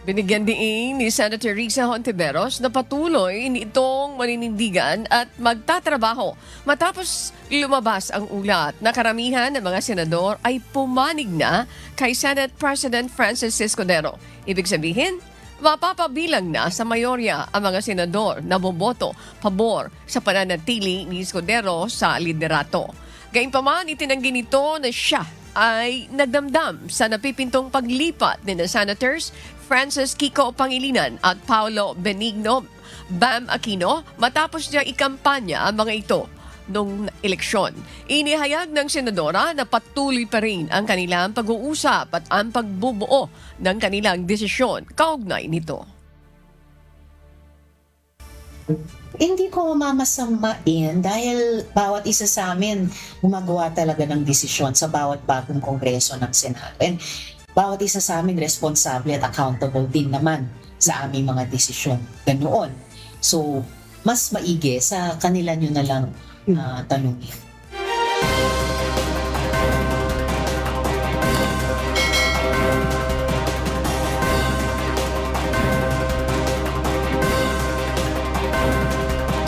Binigyan din ni Senator Risa Hontiveros na patuloy nitong maninindigan at magtatrabaho matapos lumabas ang ulat na karamihan ng mga senador ay pumanig na kay Senate President Francis C. Escudero. Ibig sabihin, mapapabilang na sa mayorya ang mga senador na boboto pabor sa pananatili ni Escudero sa liderato. Gayunpaman, itinanggi nito na siya ay nagdamdam sa napipintong paglipat ni na Senators Francis Kiko Pangilinan at Paolo Benigno Bam Aquino matapos niya ikampanya ang mga ito noong eleksyon. Inihayag ng senadora na patuloy pa rin ang kanilang pag-uusap at ang pagbubuo ng kanilang desisyon kaugnay nito. Hindi ko mamasamain dahil bawat isa sa amin gumagawa talaga ng desisyon sa bawat bagong kongreso ng Senado. And bawat isa sa amin responsable at accountable din naman sa aming mga desisyon. Ganoon. So, mas maigi sa kanila nyo na lang tanungin.